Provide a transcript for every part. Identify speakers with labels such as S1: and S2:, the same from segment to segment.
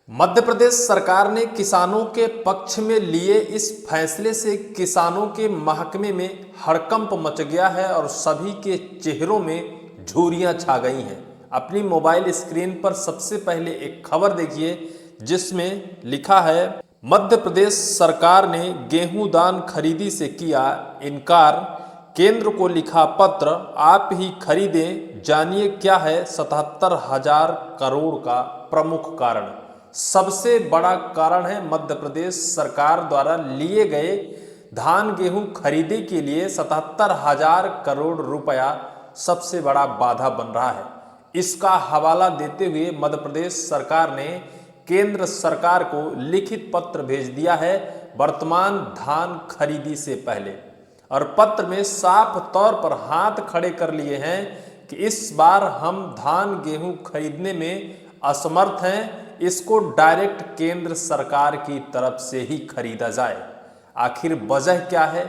S1: मध्य प्रदेश सरकार ने किसानों के पक्ष में लिए इस फैसले से किसानों के महकमे में हड़कंप मच गया है और सभी के चेहरों में झुर्रियां छा गई हैं। अपनी मोबाइल स्क्रीन पर सबसे पहले एक खबर देखिए जिसमें लिखा है, मध्य प्रदेश सरकार ने गेहूं दान खरीदी से किया इनकार, केंद्र को लिखा पत्र, आप ही खरीदें, जानिए क्या है 77,000 करोड़ का प्रमुख कारण। सबसे बड़ा कारण है मध्य प्रदेश सरकार द्वारा लिए गए धान गेहूं खरीदी के लिए 77,000 करोड़ रुपया सबसे बड़ा बाधा बन रहा है। इसका हवाला देते हुए मध्य प्रदेश सरकार ने केंद्र सरकार को लिखित पत्र भेज दिया है वर्तमान धान खरीदी से पहले, और पत्र में साफ तौर पर हाथ खड़े कर लिए हैं कि इस बार हम धान गेहूं खरीदने में असमर्थ हैं, इसको डायरेक्ट केंद्र सरकार की तरफ से ही खरीदा जाए। आखिर वजह क्या है,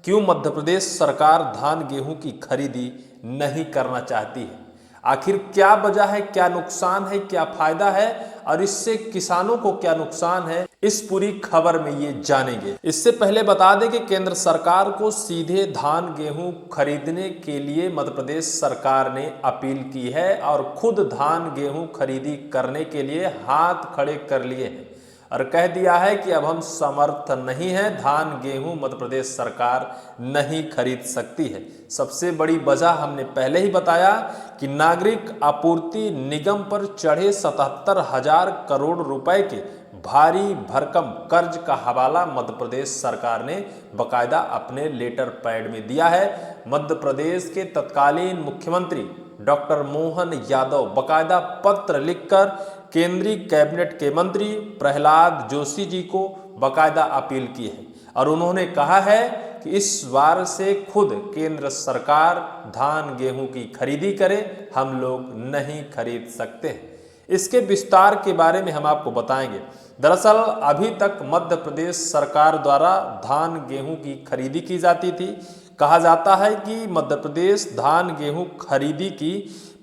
S1: क्यों मध्य प्रदेश सरकार धान गेहूं की खरीदी नहीं करना चाहती है? आखिर क्या वजह है, क्या नुकसान है, क्या फायदा है और इससे किसानों को क्या नुकसान है, इस पूरी खबर में ये जानेंगे। इससे पहले बता दें कि केंद्र सरकार को सीधे धान गेहूं खरीदने के लिए मध्य प्रदेश सरकार ने अपील की है और खुद धान गेहूं खरीदी करने के लिए हाथ खड़े कर लिए हैं और कह दिया है कि अब हम समर्थ नहीं हैं, धान गेहूं मध्य प्रदेश सरकार नहीं खरीद सकती है। सबसे बड़ी वजह हमने पहले ही बताया कि नागरिक आपूर्ति निगम पर चढ़े 77,000 करोड़ रुपए के भारी भरकम कर्ज का हवाला मध्य प्रदेश सरकार ने बकायदा अपने लेटर पैड में दिया है। मध्य प्रदेश के तत्कालीन मुख्यमंत्री डॉक्टर मोहन यादव बकायदा पत्र लिखकर केंद्रीय कैबिनेट के मंत्री प्रहलाद जोशी जी को बकायदा अपील की है और उन्होंने कहा है कि इस बार से खुद केंद्र सरकार धान गेहूं की खरीदी करे, हम लोग नहीं खरीद सकते हैं। इसके विस्तार के बारे में हम आपको बताएंगे। दरअसल अभी तक मध्य प्रदेश सरकार द्वारा धान गेहूं की खरीदी की जाती थी। कहा जाता है कि मध्य प्रदेश धान गेहूं खरीदी की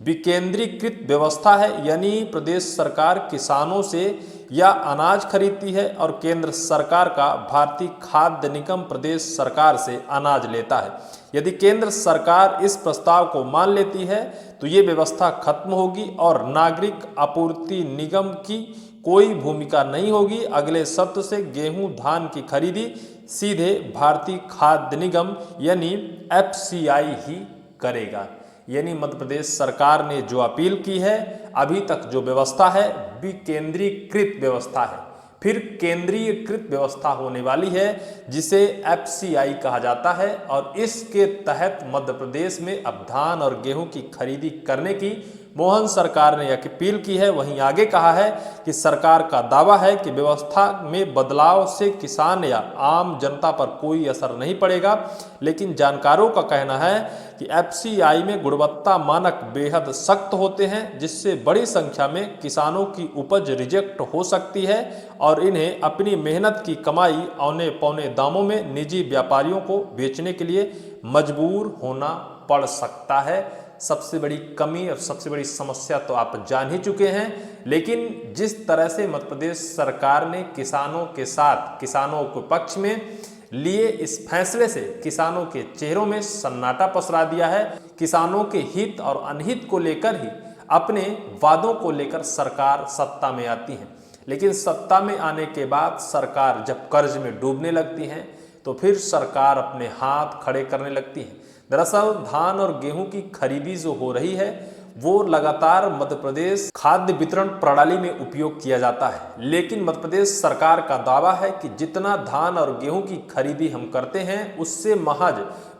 S1: विकेंद्रीकृत व्यवस्था है, यानी प्रदेश सरकार किसानों से या अनाज खरीदती है और केंद्र सरकार का भारतीय खाद्य निगम प्रदेश सरकार से अनाज लेता है। यदि केंद्र सरकार इस प्रस्ताव को मान लेती है तो ये व्यवस्था खत्म होगी और नागरिक आपूर्ति निगम की कोई भूमिका नहीं होगी। अगले सत्र से गेहूं धान की खरीदी सीधे भारतीय खाद्य निगम यानी FCI ही करेगा। यानी मध्य प्रदेश सरकार ने जो अपील की है, अभी तक जो व्यवस्था है विकेंद्रीकृत व्यवस्था है, फिर केंद्रीयकृत व्यवस्था होने वाली है जिसे FCI कहा जाता है और इसके तहत मध्य प्रदेश में अब धान और गेहूं की खरीदी करने की मोहन सरकार ने अपील की है। वहीं आगे कहा है कि सरकार का दावा है कि व्यवस्था में बदलाव से किसान या आम जनता पर कोई असर नहीं पड़ेगा, लेकिन जानकारों का कहना है कि FCI में गुणवत्ता मानक बेहद सख्त होते हैं जिससे बड़ी संख्या में किसानों की उपज रिजेक्ट हो सकती है और इन्हें अपनी मेहनत की कमाई औने पौने दामों में निजी व्यापारियों को बेचने के लिए मजबूर होना पड़ सकता है। सबसे बड़ी कमी और सबसे बड़ी समस्या तो आप जान ही चुके हैं, लेकिन जिस तरह से मध्य प्रदेश सरकार ने किसानों के साथ, किसानों के पक्ष में लिए इस फैसले से किसानों के चेहरों में सन्नाटा पसरा दिया है। किसानों के हित और अनहित को लेकर ही अपने वादों को लेकर सरकार सत्ता में आती है, लेकिन सत्ता में आने के बाद सरकार जब कर्ज में डूबने लगती है तो फिर सरकार अपने हाथ खड़े करने लगती है। दरअसल धान और गेहूं की खरीदी जो हो रही है वो लगातार मध्य प्रदेश खाद्य वितरण प्रणाली में उपयोग किया जाता है, लेकिन मध्य प्रदेश सरकार का दावा है कि जितना धान और गेहूं की खरीदी हम करते हैं उससे महज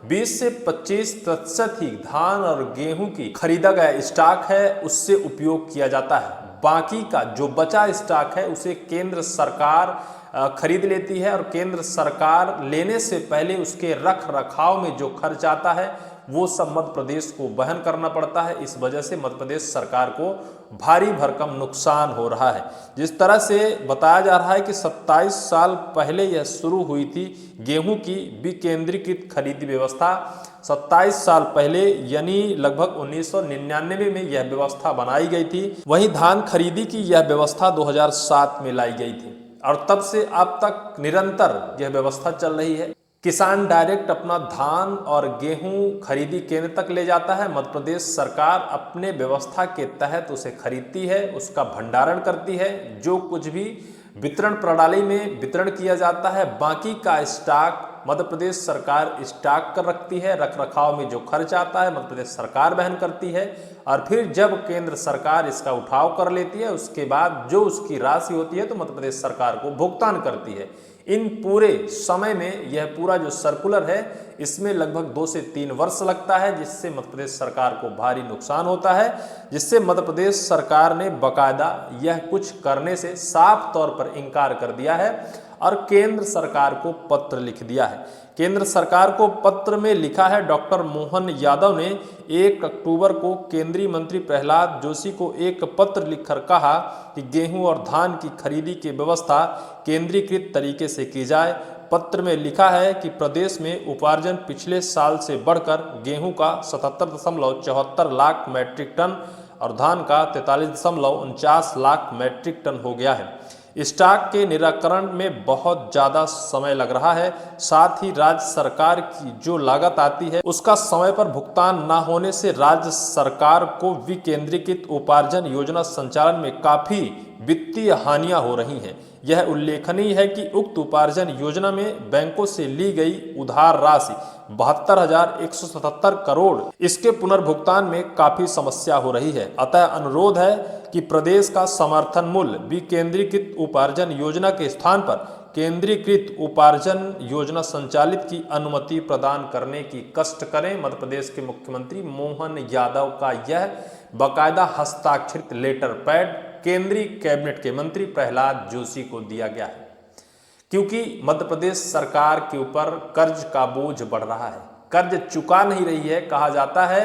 S1: 20 से 25% ही धान और गेहूं की खरीदा गया स्टॉक है उससे उपयोग किया जाता है। बाकी का जो बचा स्टॉक है उसे केंद्र सरकार खरीद लेती है और केंद्र सरकार लेने से पहले उसके रख रखाव में जो खर्च आता है वो सब मध्य प्रदेश को वहन करना पड़ता है। इस वजह से मध्य प्रदेश सरकार को भारी भरकम नुकसान हो रहा है। जिस तरह से बताया जा रहा है कि 27 साल पहले यह शुरू हुई थी गेहूं की विकेंद्रीकृत खरीदी व्यवस्था। 27 साल पहले यानी लगभग 1999 में यह व्यवस्था बनाई गई थी। वहीं धान खरीदी की यह व्यवस्था 2007 में लाई गई थी और तब से अब तक निरंतर यह व्यवस्था चल रही है। किसान डायरेक्ट अपना धान और गेहूं खरीदी केंद्र तक ले जाता है। मध्य प्रदेश सरकार अपने व्यवस्था के तहत उसे खरीदती है, उसका भंडारण करती है। जो कुछ भी वितरण प्रणाली में वितरण किया जाता है, बाकी का स्टॉक मध्य प्रदेश सरकार स्टॉक कर रखती है। रख रखाव में जो खर्च आता है मध्य प्रदेश सरकार वहन करती है और फिर जब केंद्र सरकार इसका उठाव कर लेती है, उसके बाद जो उसकी राशि होती है तो मध्य प्रदेश सरकार को भुगतान करती है। इन पूरे समय में यह पूरा जो सर्कुलर है इसमें लगभग 2 से 3 वर्ष लगता है, जिससे मध्य प्रदेश सरकार को भारी नुकसान होता है, जिससे मध्य प्रदेश सरकार ने बाकायदा यह कुछ करने से साफ तौर पर इनकार कर दिया है और केंद्र सरकार को पत्र लिख दिया है। केंद्र सरकार को पत्र में लिखा है डॉक्टर मोहन यादव ने 1 अक्टूबर को केंद्रीय मंत्री प्रहलाद जोशी को एक पत्र लिखकर कहा कि गेहूं और धान की खरीदी की व्यवस्था केंद्रीकृत तरीके से की जाए। पत्र में लिखा है कि प्रदेश में उपार्जन पिछले साल से बढ़कर गेहूं का 77.74 लाख मैट्रिक टन और धान का 43.49 लाख मैट्रिक टन हो गया है। स्टॉक के निराकरण में बहुत ज़्यादा समय लग रहा है। साथ ही राज्य सरकार की जो लागत आती है उसका समय पर भुगतान न होने से राज्य सरकार को विकेंद्रीकृत उपार्जन योजना संचालन में काफ़ी वित्तीय हानियां हो रही हैं। यह उल्लेखनीय है कि उक्त उपार्जन योजना में बैंकों से ली गई उधार राशि 72,177 करोड़, इसके पुनर्भुगतान में काफी समस्या हो रही है। अतः अनुरोध है कि प्रदेश का समर्थन मूल्य विकेंद्रीकृत उपार्जन योजना के स्थान पर केंद्रीकृत उपार्जन योजना संचालित की अनुमति प्रदान करने की कष्ट करें। मध्य प्रदेश के मुख्यमंत्री मोहन यादव का यह बाकायदा हस्ताक्षरित लेटर पैड केंद्रीय कैबिनेट के मंत्री प्रहलाद जोशी को दिया गया है, क्योंकि मध्य प्रदेश सरकार के ऊपर कर्ज का बोझ बढ़ रहा है, कर्ज चुका नहीं रही है। कहा जाता है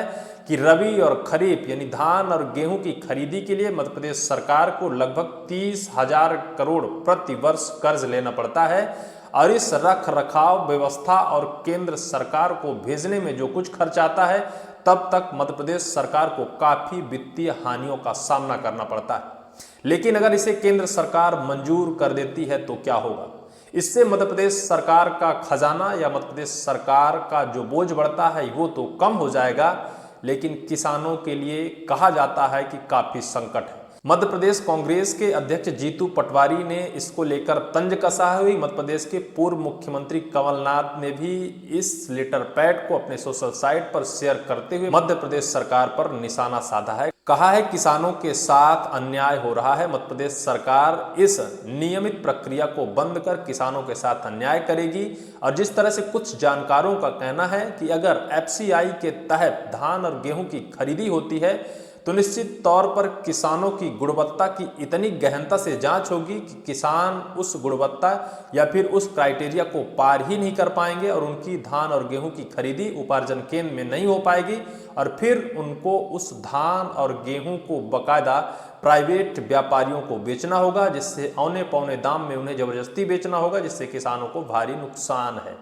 S1: कि रबी और खरीफ यानी धान और गेहूं की खरीदी के लिए मध्य प्रदेश सरकार को लगभग 30,000 करोड़ प्रति वर्ष कर्ज लेना पड़ता है और इस रख रखाव व्यवस्था और केंद्र सरकार को भेजने में जो कुछ खर्च आता है तब तक मध्य प्रदेश सरकार को काफी वित्तीय हानियों का सामना करना पड़ता है। लेकिन अगर इसे केंद्र सरकार मंजूर कर देती है तो क्या होगा? इससे मध्य प्रदेश सरकार का खजाना या मध्य प्रदेश सरकार का जो बोझ बढ़ता है वो तो कम हो जाएगा, लेकिन किसानों के लिए कहा जाता है कि काफी संकट है। मध्य प्रदेश कांग्रेस के अध्यक्ष जीतू पटवारी ने इसको लेकर तंज कसा हुई। मध्य प्रदेश के पूर्व मुख्यमंत्री कमलनाथ ने भी इस लेटर पैड को अपने सोशल साइट पर शेयर करते हुए मध्य प्रदेश सरकार पर निशाना साधा है। कहा है किसानों के साथ अन्याय हो रहा है, मध्य प्रदेश सरकार इस नियमित प्रक्रिया को बंद कर किसानों के साथ अन्याय करेगी। और जिस तरह से कुछ जानकारों का कहना है कि अगर एफसीआई के तहत धान और गेहूं की खरीदी होती है तो निश्चित तौर पर किसानों की गुणवत्ता की इतनी गहनता से जांच होगी कि किसान उस गुणवत्ता या फिर उस क्राइटेरिया को पार ही नहीं कर पाएंगे और उनकी धान और गेहूं की खरीदी उपार्जन केंद्र में नहीं हो पाएगी और फिर उनको उस धान और गेहूं को बाकायदा प्राइवेट व्यापारियों को बेचना होगा, जिससे औने पौने दाम में उन्हें जबरदस्ती बेचना होगा, जिससे किसानों को भारी नुकसान है।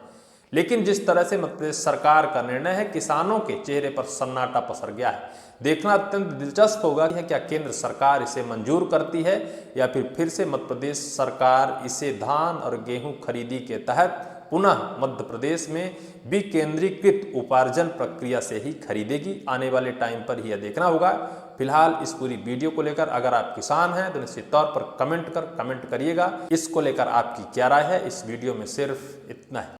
S1: लेकिन जिस तरह से मध्य प्रदेश सरकार का निर्णय है, किसानों के चेहरे पर सन्नाटा पसर गया है। देखना अत्यंत दिलचस्प होगा कि क्या केंद्र सरकार इसे मंजूर करती है या फिर से मध्य प्रदेश सरकार इसे धान और गेहूं खरीदी के तहत पुनः मध्य प्रदेश में विकेंद्रीकृत उपार्जन प्रक्रिया से ही खरीदेगी। आने वाले टाइम पर यह देखना होगा। फिलहाल इस पूरी वीडियो को लेकर अगर आप किसान हैं तो निश्चित तौर पर कमेंट करिएगा। इसको लेकर आपकी क्या राय है? इस वीडियो में सिर्फ इतना है।